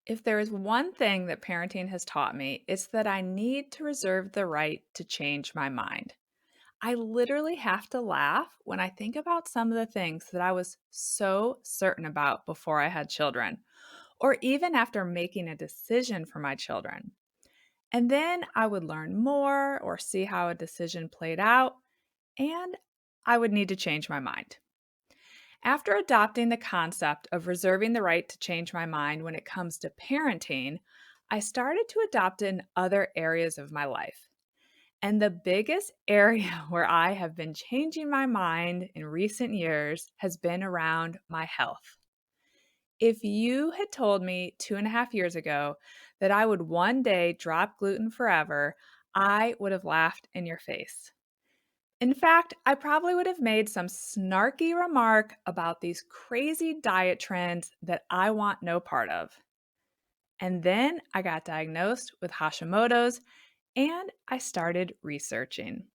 If there is one thing that parenting has taught me, it's that I need to reserve the right to change my mind. I literally have to laugh when I think about some of the things that I was so certain about before I had children, or even after making a decision for my children. And then I would learn more or see how a decision played out, and I would need to change my mind. After adopting the concept of reserving the right to change my mind when it comes to parenting, I started to adopt it in other areas of my life. And the biggest area where I have been changing my mind in recent years has been around my health. If you had told me 2.5 years ago that I would one day drop gluten forever, I would have laughed in your face. In fact, I probably would have made some snarky remark about these crazy diet trends that I want no part of. And then I got diagnosed with Hashimoto's and I started researching.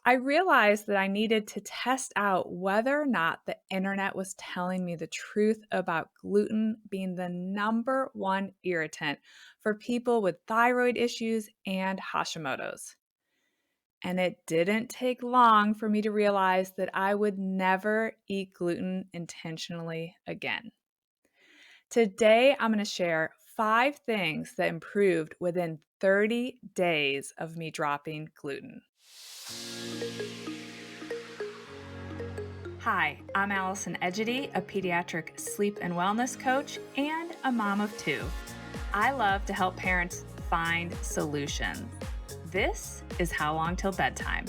I realized that I needed to test out whether or not the internet was telling me the truth about gluten being the number one irritant for people with thyroid issues and Hashimoto's. And it didn't take long for me to realize that I would never eat gluten intentionally again. Today, I'm going to share 5 things that improved within 30 days of me dropping gluten. Hi, I'm Allison Edgety, a pediatric sleep and wellness coach and a mom of two. I love to help parents find solutions. This is How Long Till Bedtime.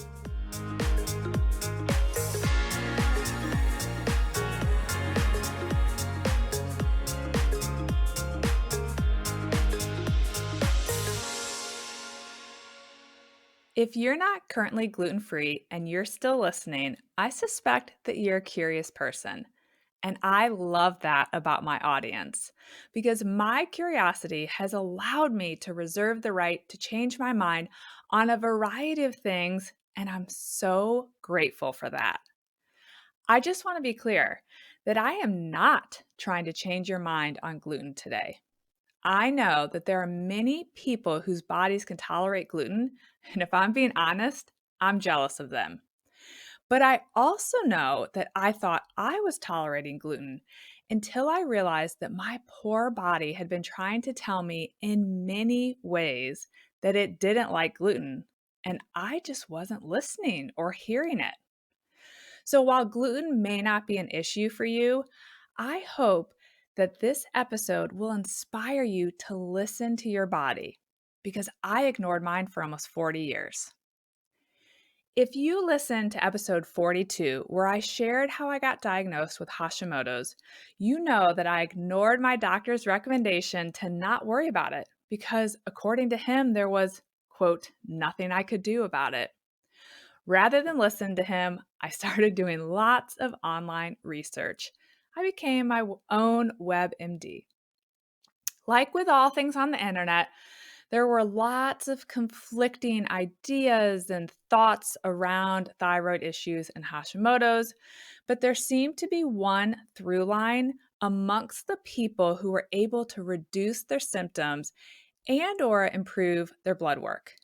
If you're not currently gluten free and you're still listening, I suspect that you're a curious person. And I love that about my audience because my curiosity has allowed me to reserve the right to change my mind on a variety of things. And I'm so grateful for that. I just want to be clear that I am not trying to change your mind on gluten today. I know that there are many people whose bodies can tolerate gluten, and if I'm being honest, I'm jealous of them. But I also know that I thought I was tolerating gluten until I realized that my poor body had been trying to tell me in many ways that it didn't like gluten, and I just wasn't listening or hearing it. So while gluten may not be an issue for you, I hope that this episode will inspire you to listen to your body because I ignored mine for almost 40 years. If you listened to episode 42, where I shared how I got diagnosed with Hashimoto's, you know that I ignored my doctor's recommendation to not worry about it because, according to him, there was, quote, nothing I could do about it. Rather than listen to him, I started doing lots of online research. I became my own WebMD. Like with all things on the internet, there were lots of conflicting ideas and thoughts around thyroid issues and Hashimoto's, but there seemed to be one through line amongst the people who were able to reduce their symptoms and or improve their blood work.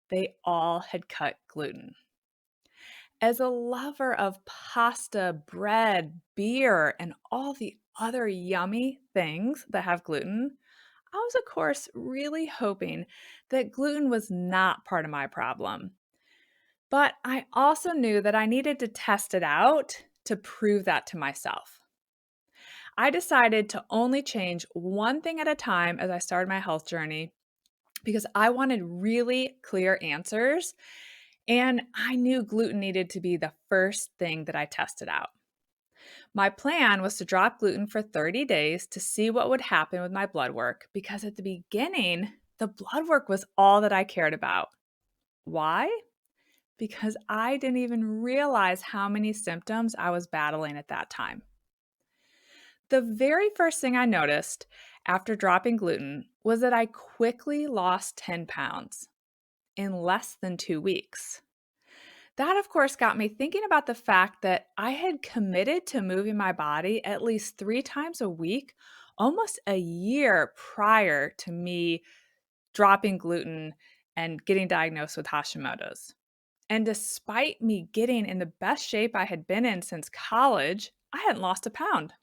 They all had cut gluten. As a lover of pasta, bread, beer, and all the other yummy things that have gluten, I was, of course, really hoping that gluten was not part of my problem. But I also knew that I needed to test it out to prove that to myself. I decided to only change one thing at a time as I started my health journey because I wanted really clear answers and I knew gluten needed to be the first thing that I tested out. My plan was to drop gluten for 30 days to see what would happen with my blood work because at the beginning, the blood work was all that I cared about. Why? Because I didn't even realize how many symptoms I was battling at that time. The very first thing I noticed after dropping gluten was that I quickly lost 10 pounds in less than 2 weeks. That, of course, got me thinking about the fact that I had committed to moving my body at least 3 times a week almost a year prior to me dropping gluten and getting diagnosed with Hashimoto's. And despite me getting in the best shape I had been in since college, I hadn't lost a pound.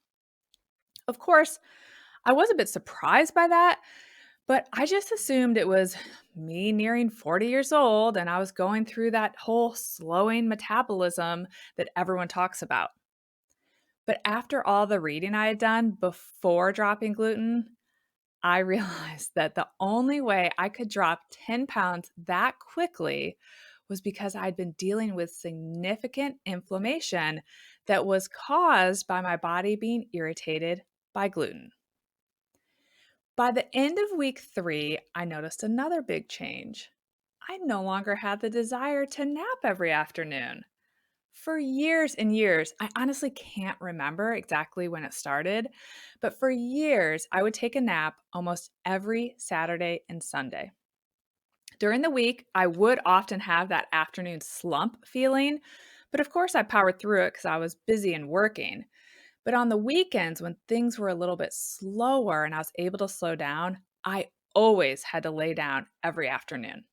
Of course, I was a bit surprised by that, but I just assumed it was me nearing 40 years old and I was going through that whole slowing metabolism that everyone talks about. But after all the reading I had done before dropping gluten, I realized that the only way I could drop 10 pounds that quickly was because I'd been dealing with significant inflammation that was caused by my body being irritated by gluten. By the end of week 3, I noticed another big change. I no longer had the desire to nap every afternoon. For years and years, I honestly can't remember exactly when it started, but for years, I would take a nap almost every Saturday and Sunday. During the week, I would often have that afternoon slump feeling, but of course, I powered through it because I was busy and working. But on the weekends, when things were a little bit slower and I was able to slow down, I always had to lay down every afternoon.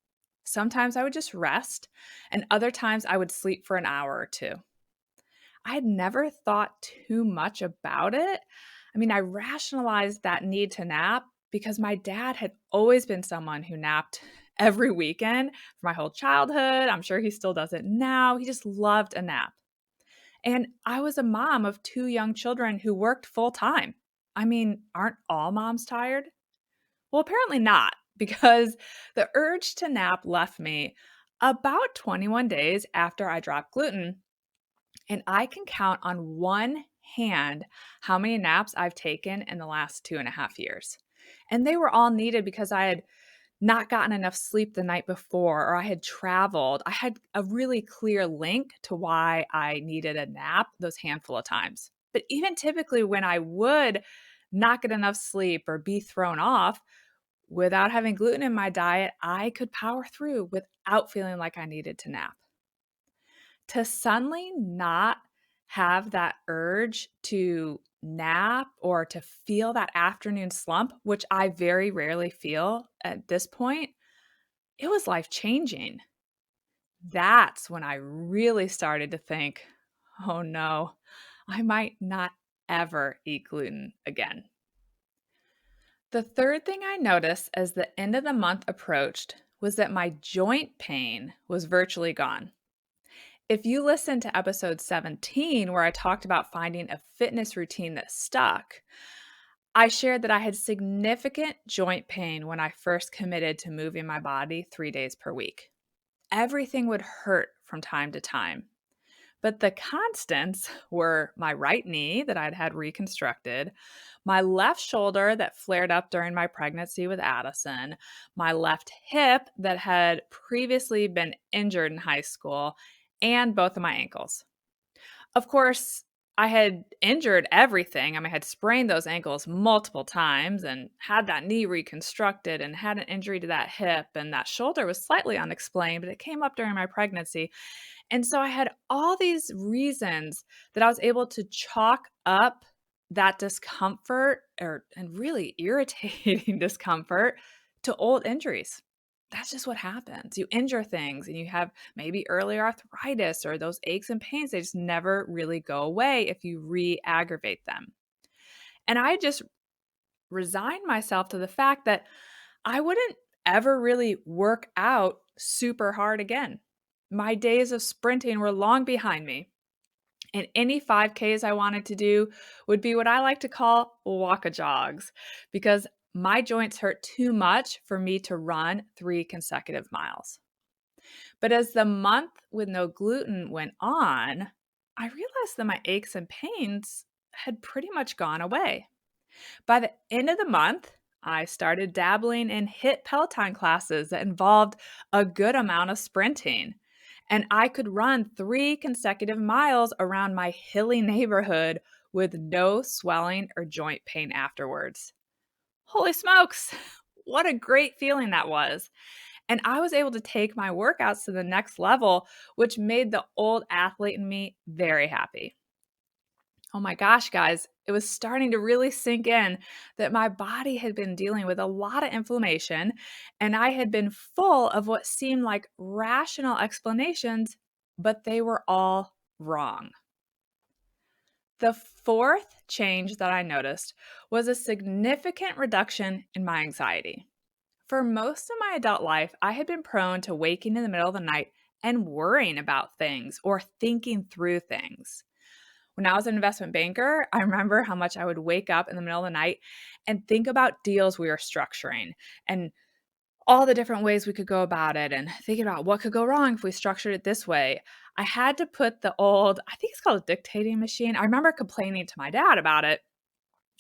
Sometimes I would just rest, and other times I would sleep for an hour or two. I had never thought too much about it. I mean, I rationalized that need to nap because my dad had always been someone who napped every weekend for my whole childhood. I'm sure he still does it now. He just loved a nap. And I was a mom of 2 young children who worked full time. I mean, aren't all moms tired? Well, apparently not, because the urge to nap left me about 21 days after I dropped gluten, and I can count on one hand how many naps I've taken in the last 2.5 years. And they were all needed because I had not gotten enough sleep the night before or I had traveled. I had a really clear link to why I needed a nap those handful of times. But even typically, when I would not get enough sleep or be thrown off, without having gluten in my diet, I could power through without feeling like I needed to nap. To suddenly not have that urge to nap or to feel that afternoon slump, which I very rarely feel at this point, it was life changing. That's when I really started to think, oh no, I might not ever eat gluten again. The third thing I noticed as the end of the month approached was that my joint pain was virtually gone. If you listen to episode 17, where I talked about finding a fitness routine that stuck, I shared that I had significant joint pain when I first committed to moving my body 3 days per week. Everything would hurt from time to time. But the constants were my right knee that I'd had reconstructed, my left shoulder that flared up during my pregnancy with Addison, my left hip that had previously been injured in high school, and both of my ankles. Of course, I had injured everything. I mean, I had sprained those ankles multiple times and had that knee reconstructed and had an injury to that hip. And that shoulder was slightly unexplained, but it came up during my pregnancy. And so I had all these reasons that I was able to chalk up that discomfort and really irritating discomfort to old injuries. That's just what happens. You injure things and you have maybe early arthritis or those aches and pains. They just never really go away if you re aggravate them. And I just resigned myself to the fact that I wouldn't ever really work out super hard again. My days of sprinting were long behind me. And any 5Ks I wanted to do would be what I like to call walk a jogs because my joints hurt too much for me to run 3 consecutive miles. But as the month with no gluten went on, I realized that my aches and pains had pretty much gone away. By the end of the month, I started dabbling in HIIT Peloton classes that involved a good amount of sprinting. And I could run 3 consecutive miles around my hilly neighborhood with no swelling or joint pain afterwards. Holy smokes! What a great feeling that was. And I was able to take my workouts to the next level, which made the old athlete in me very happy. Oh my gosh, guys, it was starting to really sink in that my body had been dealing with a lot of inflammation, and I had been full of what seemed like rational explanations, but they were all wrong. The fourth change that I noticed was a significant reduction in my anxiety. For most of my adult life, I had been prone to waking in the middle of the night and worrying about things or thinking through things. When I was an investment banker, I remember how much I would wake up in the middle of the night and think about deals we were structuring and all the different ways we could go about it and thinking about what could go wrong if we structured it this way. I had to put the old, I think it's called a dictating machine. I remember complaining to my dad about it,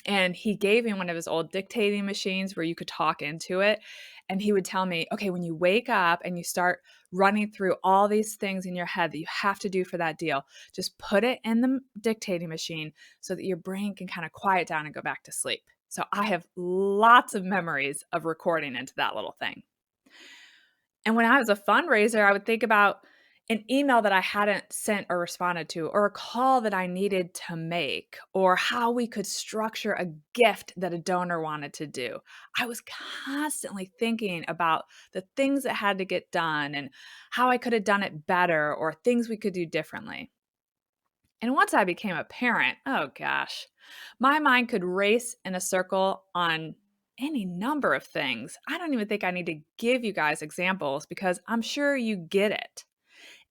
and he gave me one of his old dictating machines where you could talk into it. And he would tell me, okay, when you wake up and you start running through all these things in your head that you have to do for that deal, just put it in the dictating machine so that your brain can kind of quiet down and go back to sleep. So I have lots of memories of recording into that little thing. And when I was a fundraiser, I would think about an email that I hadn't sent or responded to, or a call that I needed to make, or how we could structure a gift that a donor wanted to do. I was constantly thinking about the things that had to get done and how I could have done it better or things we could do differently. And once I became a parent, oh gosh, my mind could race in a circle on any number of things. I don't even think I need to give you guys examples because I'm sure you get it.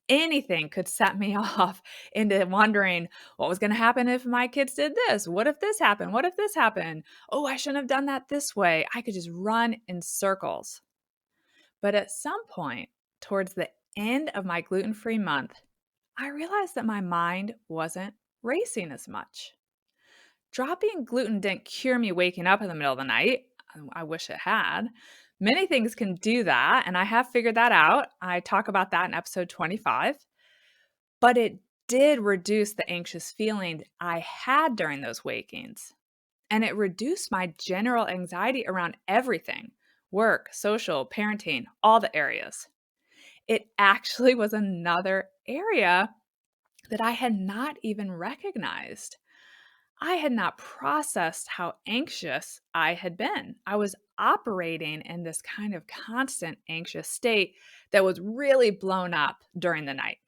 Anything could set me off into wondering what was going to happen if my kids did this. What if this happened? What if this happened? Oh, I shouldn't have done that this way. I could just run in circles. But at some point, towards the end of my gluten free month, I realized that my mind wasn't racing as much. Dropping gluten didn't cure me waking up in the middle of the night. I wish it had. Many things can do that, and I have figured that out. I talk about that in episode 25. But it did reduce the anxious feeling I had during those wakings. And it reduced my general anxiety around everything: work, social, parenting, all the areas. It actually was another area that I had not even recognized. I had not processed how anxious I had been. I was operating in this kind of constant anxious state that was really blown up during the night.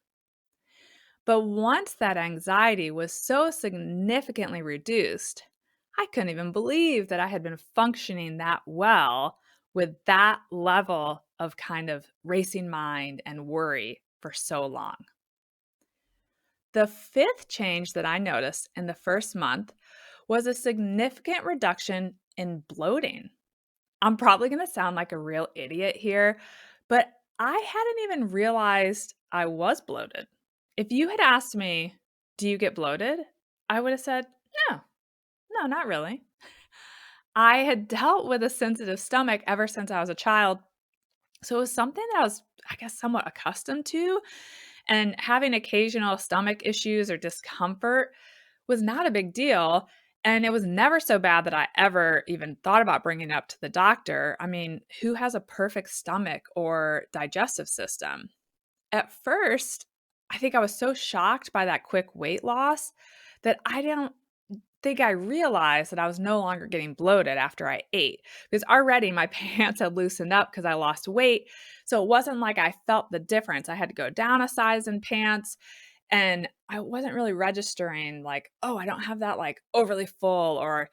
But once that anxiety was so significantly reduced, I couldn't even believe that I had been functioning that well with that level of kind of racing mind and worry for so long. The fifth change that I noticed in the first month was a significant reduction in bloating. I'm probably going to sound like a real idiot here, but I hadn't even realized I was bloated. If you had asked me, "Do you get bloated?" I would have said, "No, no, not really." I had dealt with a sensitive stomach ever since I was a child, so it was something that I was, I guess, somewhat accustomed to, and having occasional stomach issues or discomfort was not a big deal, and it was never so bad that I ever even thought about bringing it up to the doctor. I mean, who has a perfect stomach or digestive system? At first, I think I was so shocked by that quick weight loss that I don't think I realized that I was no longer getting bloated after I ate, because already my pants had loosened up because I lost weight. So it wasn't like I felt the difference. I had to go down a size in pants, and I wasn't really registering like, oh, I don't have that like overly full or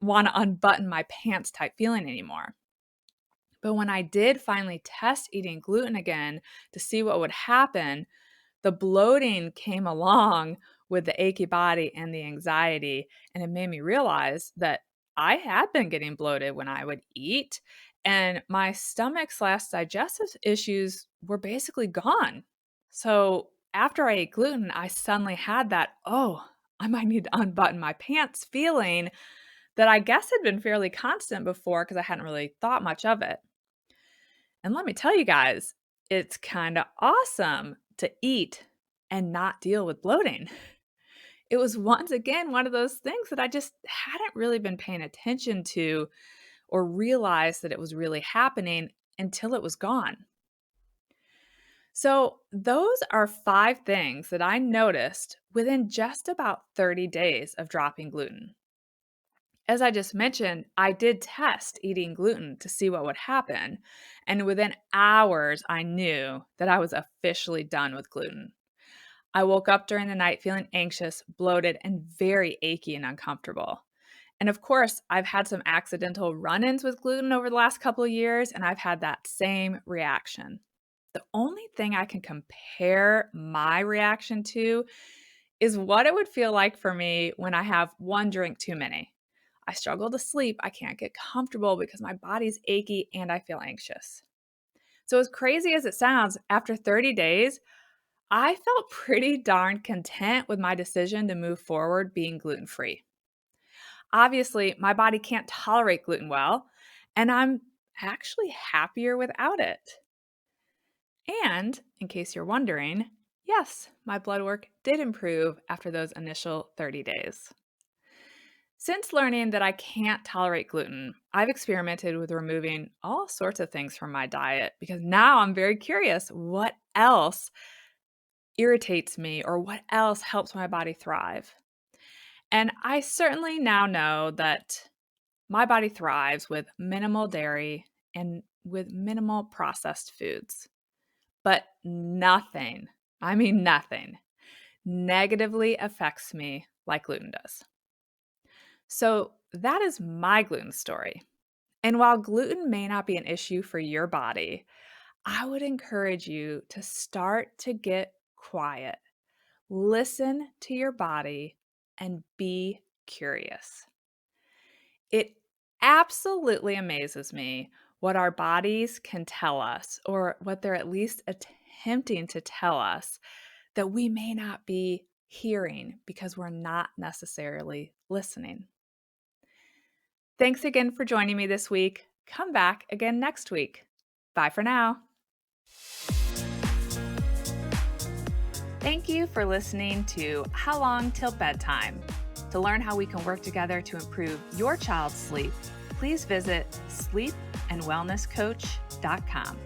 want to unbutton my pants type feeling anymore. But when I did finally test eating gluten again to see what would happen, the bloating came along with the achy body and the anxiety, and it made me realize that I had been getting bloated when I would eat, and my stomach/digestive issues were basically gone. So after I ate gluten, I suddenly had that, oh, I might need to unbutton my pants feeling that I guess had been fairly constant before because I hadn't really thought much of it. And let me tell you guys, it's kind of awesome to eat and not deal with bloating. It was once again one of those things that I just hadn't really been paying attention to or realized that it was really happening until it was gone. So, those are 5 things that I noticed within just about 30 days of dropping gluten. As I just mentioned, I did test eating gluten to see what would happen. And within hours, I knew that I was officially done with gluten. I woke up during the night feeling anxious, bloated, and very achy and uncomfortable. And of course, I've had some accidental run ins with gluten over the last couple of years, and I've had that same reaction. The only thing I can compare my reaction to is what it would feel like for me when I have one drink too many. I struggle to sleep, I can't get comfortable because my body's achy and I feel anxious. So, as crazy as it sounds, after 30 days, I felt pretty darn content with my decision to move forward being gluten free. Obviously, my body can't tolerate gluten well, and I'm actually happier without it. And in case you're wondering, yes, my blood work did improve after those initial 30 days. Since learning that I can't tolerate gluten, I've experimented with removing all sorts of things from my diet because now I'm very curious what else irritates me or what else helps my body thrive. And I certainly now know that my body thrives with minimal dairy and with minimal processed foods. But nothing, I mean nothing, negatively affects me like gluten does. So that is my gluten story. And while gluten may not be an issue for your body, I would encourage you to start to get quiet. Listen to your body and be curious. It absolutely amazes me what our bodies can tell us, or what they're at least attempting to tell us that we may not be hearing because we're not necessarily listening. Thanks again for joining me this week. Come back again next week. Bye for now. Thank you for listening to How Long Till Bedtime. To learn how we can work together to improve your child's sleep, please visit sleepandwellnesscoach.com.